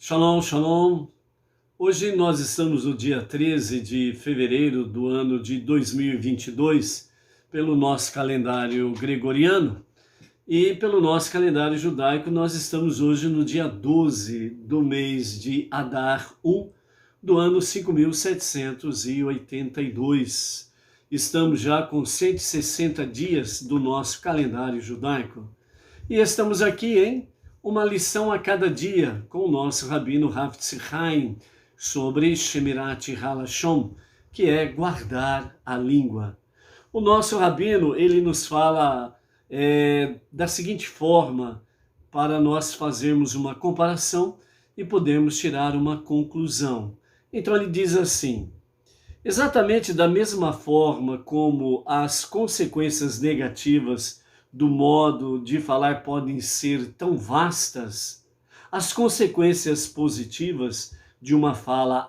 Shalom, shalom. Hoje nós estamos no dia 13 de fevereiro do ano de 2022, pelo nosso calendário gregoriano, e pelo nosso calendário judaico nós estamos hoje no dia 12 do mês de Adar 1, do ano 5782. Estamos já com 160 dias do nosso calendário judaico. E estamos aqui em uma lição a cada dia com o nosso Rabino Hafetz Haim sobre Shemirat Halashon, que é guardar a língua. O nosso Rabino, ele nos fala da seguinte forma, para nós fazermos uma comparação e podermos tirar uma conclusão. Então ele diz assim: exatamente da mesma forma como as consequências negativas do modo de falar podem ser tão vastas, as consequências positivas de uma fala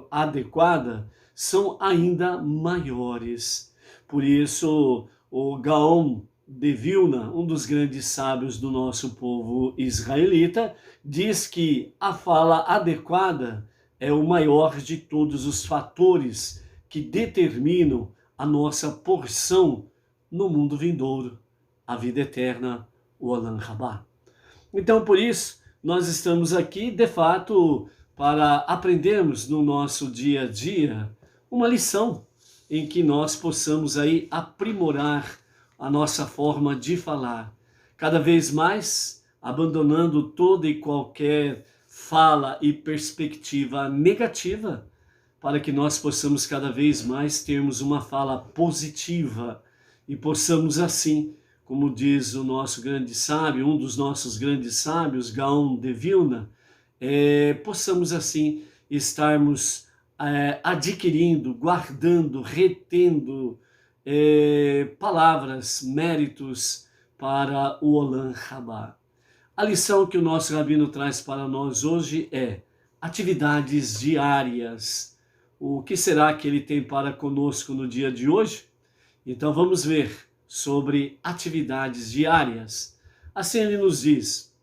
adequada são ainda maiores. Por isso, o Gaon de Vilna, um dos grandes sábios do nosso povo israelita, diz que a fala adequada é o maior de todos os fatores que determinam a nossa porção no mundo vindouro, a vida eterna, o Olam Rabá. Então, por isso, nós estamos aqui, de fato, para aprendermos no nosso dia a dia uma lição em que nós possamos aí aprimorar a nossa forma de falar, cada vez mais abandonando toda e qualquer fala e perspectiva negativa, para que nós possamos cada vez mais termos uma fala positiva e possamos assim, como diz o nosso grande sábio, um dos nossos grandes sábios, Gaon de Vilna, possamos assim estarmos adquirindo, guardando, retendo palavras, méritos para o Olam Rabá. A lição que o nosso Rabino traz para nós hoje é atividades diárias. O que será que ele tem para conosco no dia de hoje? Então vamos ver sobre atividades diárias. Assim ele nos diz: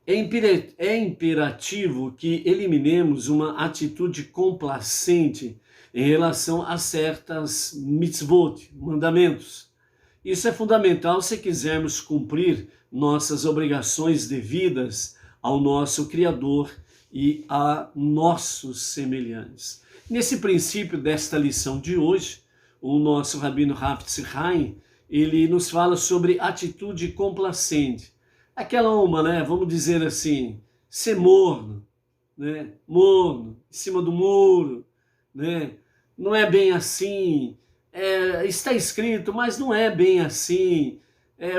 é imperativo que eliminemos uma atitude complacente em relação a certas mitzvot, mandamentos. Isso é fundamental se quisermos cumprir nossas obrigações devidas ao nosso Criador e a nossos semelhantes. Nesse princípio desta lição de hoje, o nosso Rabino Hafetz Haim, ele nos fala sobre atitude complacente. Aquela uma, vamos dizer assim, ser morno, morno, em cima do muro, não é bem assim, está escrito, mas não é bem assim,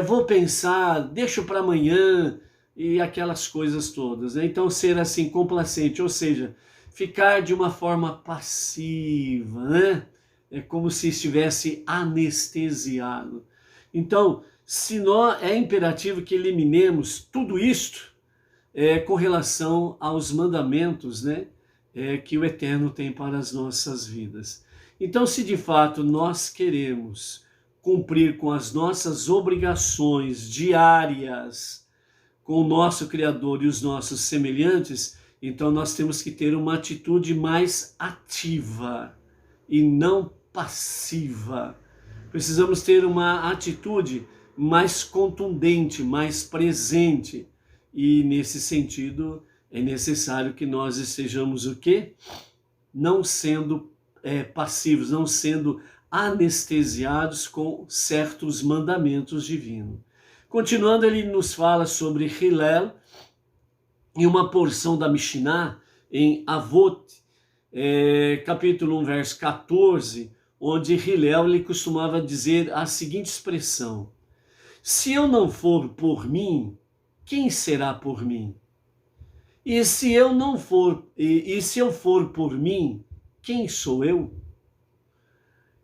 vou pensar, deixo para amanhã, e aquelas coisas todas. Então ser assim complacente, ou seja, ficar de uma forma passiva, é como se estivesse anestesiado. Então, é imperativo que eliminemos tudo isto com relação aos mandamentos, que o Eterno tem para as nossas vidas. Então, se de fato nós queremos cumprir com as nossas obrigações diárias com o nosso Criador e os nossos semelhantes, então nós temos que ter uma atitude mais ativa e não passiva. Precisamos ter uma atitude mais contundente, mais presente. E nesse sentido é necessário que nós estejamos o quê? Não sendo passivos, não sendo anestesiados com certos mandamentos divinos. Continuando, ele nos fala sobre Hillel em uma porção da Mishnah em Avot, capítulo 1, verso 14, onde Hillel ele costumava dizer a seguinte expressão: se eu não for por mim, quem será por mim? E se eu não for, e se eu for por mim, quem sou eu?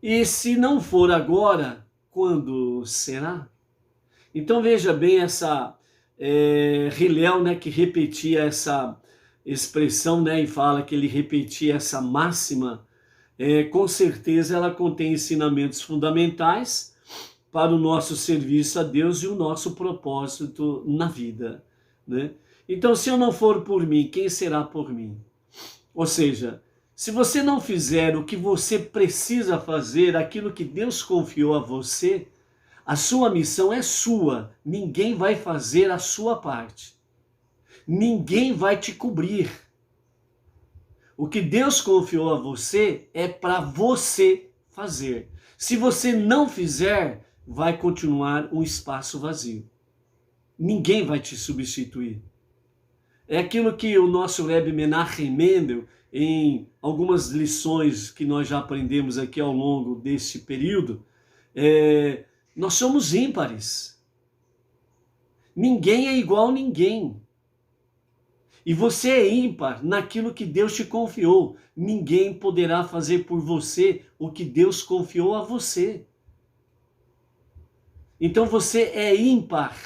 E se não for agora, quando será? Então veja bem essa Hillel, que repetia essa expressão, e fala que ele repetia essa máxima. Com certeza ela contém ensinamentos fundamentais para o nosso serviço a Deus e o nosso propósito na vida, Então, se eu não for por mim, quem será por mim? Ou seja, se você não fizer o que você precisa fazer, aquilo que Deus confiou a você, a sua missão é sua. Ninguém vai fazer a sua parte. Ninguém vai te cobrir. O que Deus confiou a você é para você fazer. Se você não fizer, vai continuar um espaço vazio. Ninguém vai te substituir. É aquilo que o nosso Rebbe Menachem Mendel, em algumas lições que nós já aprendemos aqui ao longo deste período, nós somos ímpares. Ninguém é igual a ninguém. E você é ímpar naquilo que Deus te confiou. Ninguém poderá fazer por você o que Deus confiou a você. Então você é ímpar.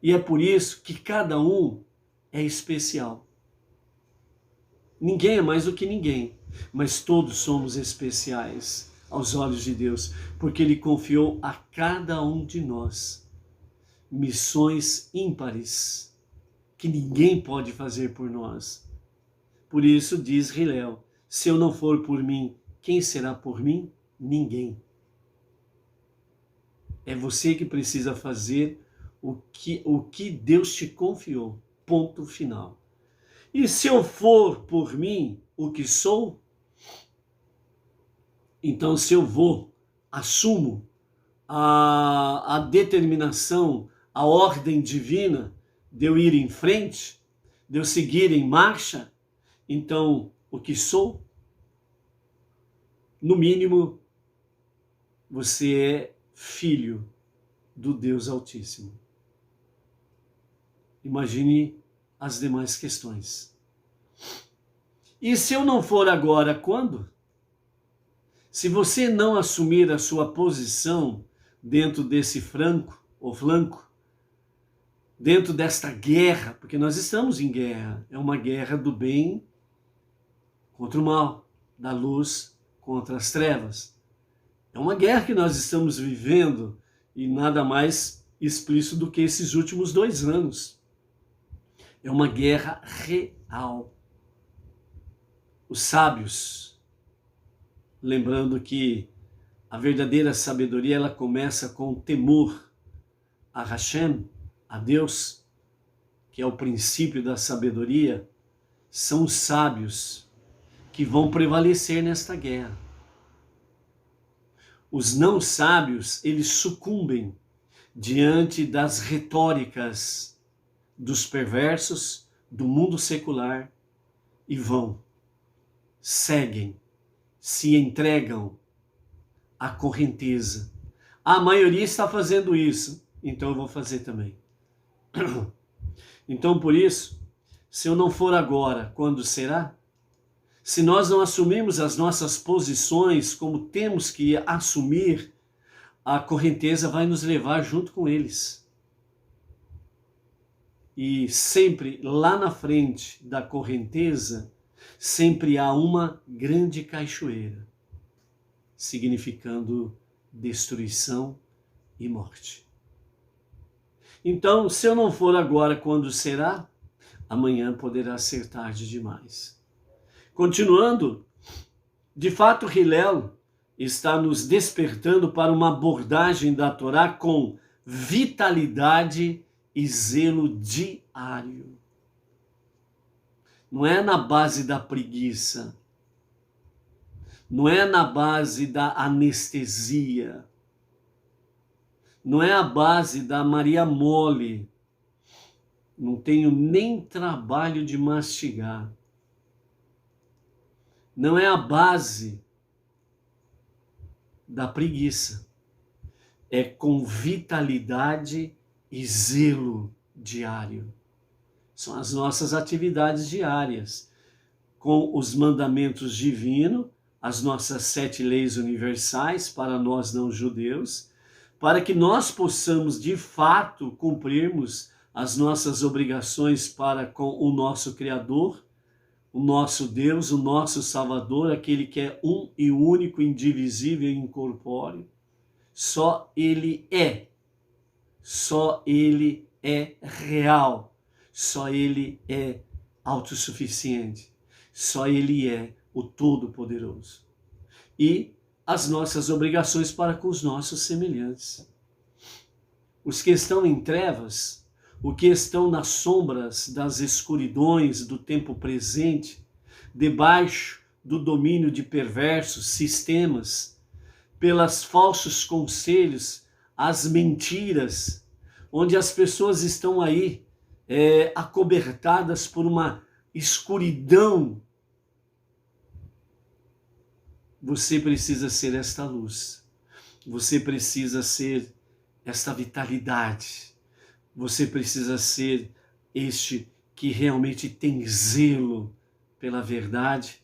E é por isso que cada um é especial. Ninguém é mais do que ninguém, mas todos somos especiais aos olhos de Deus, porque Ele confiou a cada um de nós missões ímpares que ninguém pode fazer por nós. Por isso diz Hillel, se eu não for por mim, quem será por mim? Ninguém. É você que precisa fazer o que Deus te confiou. Ponto final. E se eu for por mim o que sou, então se eu assumo a determinação, a ordem divina de eu ir em frente, de eu seguir em marcha, então o que sou, no mínimo, você é filho do Deus Altíssimo. Imagine as demais questões. E se eu não for agora, quando? Se você não assumir a sua posição dentro desse flanco, dentro desta guerra, porque nós estamos em guerra, é uma guerra do bem contra o mal, da luz contra as trevas. É uma guerra que nós estamos vivendo e nada mais explícito do que esses últimos 2 anos. É uma guerra real. Os sábios, lembrando que a verdadeira sabedoria ela começa com o temor a Hashem, a Deus, que é o princípio da sabedoria, são os sábios que vão prevalecer nesta guerra. Os não sábios, eles sucumbem diante das retóricas dos perversos, do mundo secular, e seguem, se entregam à correnteza. A maioria está fazendo isso, então eu vou fazer também. Então, por isso, se eu não for agora, quando será? Se nós não assumirmos as nossas posições como temos que assumir, a correnteza vai nos levar junto com eles. E sempre lá na frente da correnteza, sempre há uma grande cachoeira, significando destruição e morte. Então, se eu não for agora, quando será? Amanhã poderá ser tarde demais. Continuando, de fato, Hillel está nos despertando para uma abordagem da Torá com vitalidade e zelo diário. Não é na base da preguiça, não é na base da anestesia, não é a base da Maria Mole, não tenho nem trabalho de mastigar. Não é a base da preguiça, é com vitalidade e zelo diário. São as nossas atividades diárias, com os mandamentos divinos, as nossas 7 leis universais para nós não judeus, para que nós possamos de fato cumprirmos as nossas obrigações para com o nosso Criador, o nosso Deus, o nosso Salvador, aquele que é um e único, indivisível e incorpóreo. Só Ele é real. Só Ele é autossuficiente. Só Ele é o Todo-Poderoso. E as nossas obrigações para com os nossos semelhantes. Os que estão em trevas, os que estão nas sombras das escuridões do tempo presente, debaixo do domínio de perversos sistemas, pelos falsos conselhos, as mentiras, onde as pessoas estão aí acobertadas por uma escuridão. Você precisa ser esta luz. Você precisa ser esta vitalidade. Você precisa ser este que realmente tem zelo pela verdade,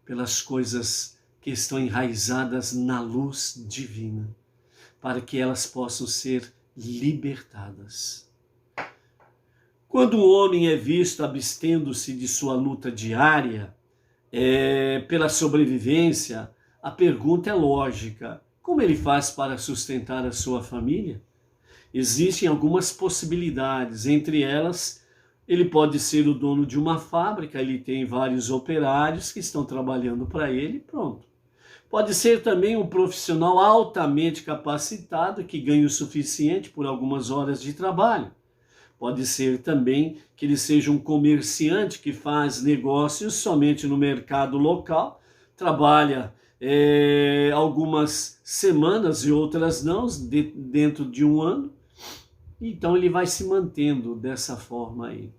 pelas coisas que estão enraizadas na luz divina, para que elas possam ser libertadas. Quando um homem é visto abstendo-se de sua luta diária, pela sobrevivência, a pergunta é lógica: como ele faz para sustentar a sua família? Existem algumas possibilidades, entre elas, ele pode ser o dono de uma fábrica, ele tem vários operários que estão trabalhando para ele, pronto. Pode ser também um profissional altamente capacitado que ganha o suficiente por algumas horas de trabalho. Pode ser também que ele seja um comerciante que faz negócios somente no mercado local, trabalha algumas semanas e outras não, dentro de um ano. Então ele vai se mantendo dessa forma aí.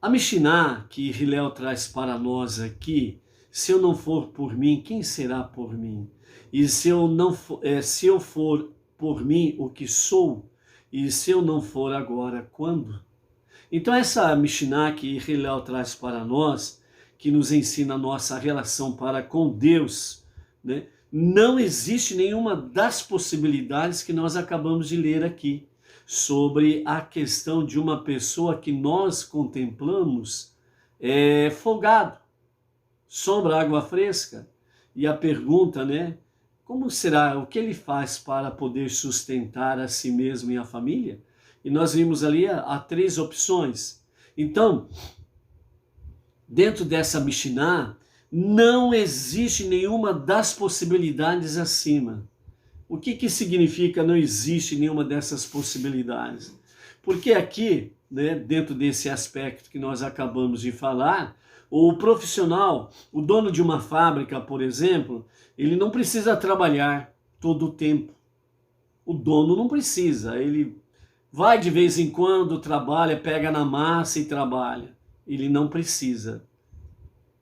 A Mishnah que Hillel traz para nós aqui: se eu não for por mim, quem será por mim? E se eu for por mim, o que sou? E se eu não for agora, quando? Então essa Mishnah que Hillel traz para nós, que nos ensina a nossa relação para com Deus, né? Não existe nenhuma das possibilidades que nós acabamos de ler aqui, sobre a questão de uma pessoa que nós contemplamos folgado, sombra, água fresca. E a pergunta, né? Como será, o que ele faz para poder sustentar a si mesmo e a família? E nós vimos ali há 3 opções. Então, dentro dessa Mishnah, não existe nenhuma das possibilidades acima. O que significa não existe nenhuma dessas possibilidades? Porque aqui, né, dentro desse aspecto que nós acabamos de falar, o profissional, o dono de uma fábrica, por exemplo, ele não precisa trabalhar todo o tempo. O dono não precisa, ele vai de vez em quando, trabalha, pega na massa e trabalha. Ele não precisa.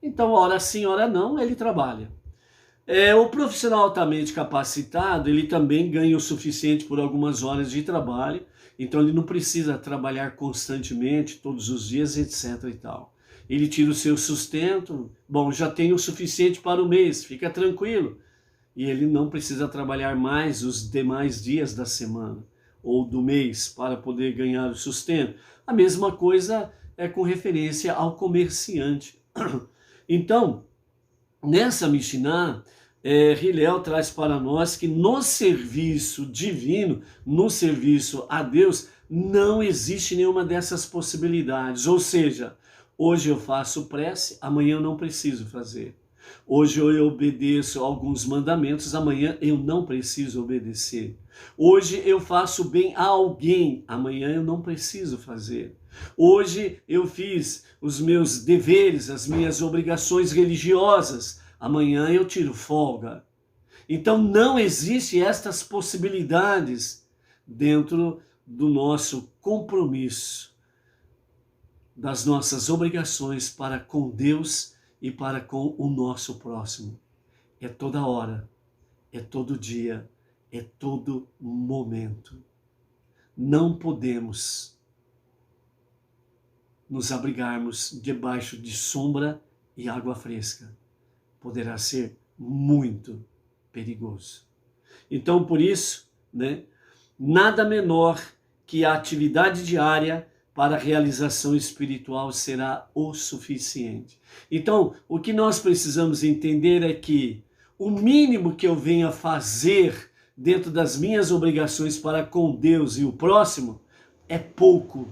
Então, hora sim, hora não, ele trabalha. O profissional altamente capacitado, ele também ganha o suficiente por algumas horas de trabalho, então ele não precisa trabalhar constantemente, todos os dias, etc. e tal. Ele tira o seu sustento, bom, já tem o suficiente para o mês, fica tranquilo. E ele não precisa trabalhar mais os demais dias da semana ou do mês para poder ganhar o sustento. A mesma coisa é com referência ao comerciante. Então, nessa Mishnah, Hillel traz para nós que no serviço divino, no serviço a Deus, não existe nenhuma dessas possibilidades. Ou seja, hoje eu faço prece, amanhã eu não preciso fazer. Hoje eu obedeço alguns mandamentos, amanhã eu não preciso obedecer. Hoje eu faço bem a alguém, amanhã eu não preciso fazer. Hoje eu fiz os meus deveres, as minhas obrigações religiosas, amanhã eu tiro folga. Então não existe estas possibilidades dentro do nosso compromisso, das nossas obrigações para com Deus e para com o nosso próximo. É toda hora, é todo dia, é todo momento. Não podemos nos abrigarmos debaixo de sombra e água fresca. Poderá ser muito perigoso. Então, por isso, né, nada menor que a atividade diária para a realização espiritual será o suficiente. Então, o que nós precisamos entender é que o mínimo que eu venho a fazer dentro das minhas obrigações para com Deus e o próximo é pouco.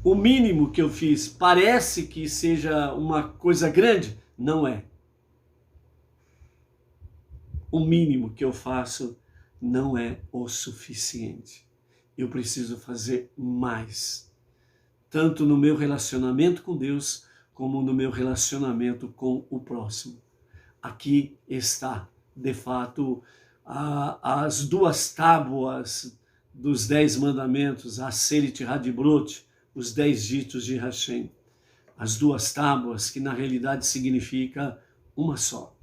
O mínimo que eu fiz parece que seja uma coisa grande? Não é. O mínimo que eu faço não é o suficiente. Eu preciso fazer mais, tanto no meu relacionamento com Deus, como no meu relacionamento com o próximo. Aqui está, de fato, as duas tábuas dos 10 mandamentos, a Aseret Hadibrot, os 10 ditos de Hashem. As duas tábuas que na realidade significa uma só.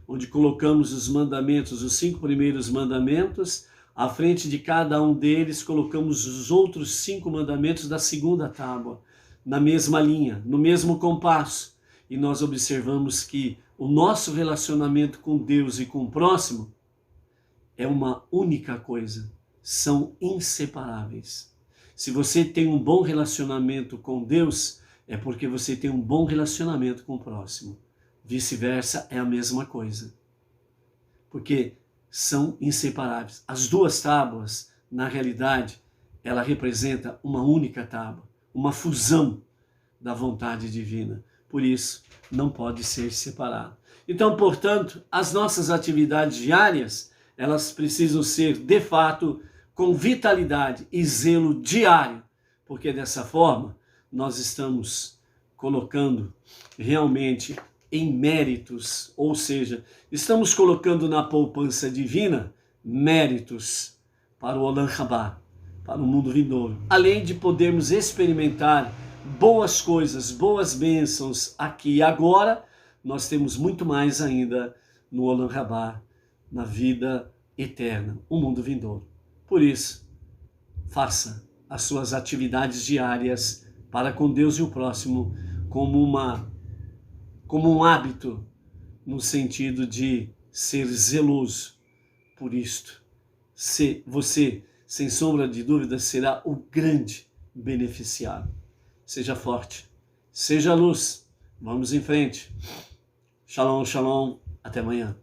Onde colocamos os mandamentos, os 5 primeiros mandamentos, à frente de cada um deles colocamos os outros 5 mandamentos da segunda tábua, na mesma linha, no mesmo compasso. E nós observamos que o nosso relacionamento com Deus e com o próximo é uma única coisa, são inseparáveis. Se você tem um bom relacionamento com Deus, é porque você tem um bom relacionamento com o próximo. Vice-versa é a mesma coisa. Porque são inseparáveis. As duas tábuas, na realidade, ela representa uma única tábua, uma fusão da vontade divina. Por isso, não pode ser separado. Então, portanto, as nossas atividades diárias, elas precisam ser, de fato, com vitalidade e zelo diário, porque dessa forma nós estamos colocando realmente em méritos, ou seja, estamos colocando na poupança divina méritos para o Olam Rabá, para o mundo vindouro, além de podermos experimentar boas coisas, boas bênçãos aqui e agora, nós temos muito mais ainda no Olam Rabá, na vida eterna, o mundo vindouro. Por isso, faça as suas atividades diárias para com Deus e o próximo como um hábito, no sentido de ser zeloso por isto. Você, sem sombra de dúvida, será o grande beneficiado. Seja forte, seja luz, vamos em frente. Shalom, shalom, até amanhã.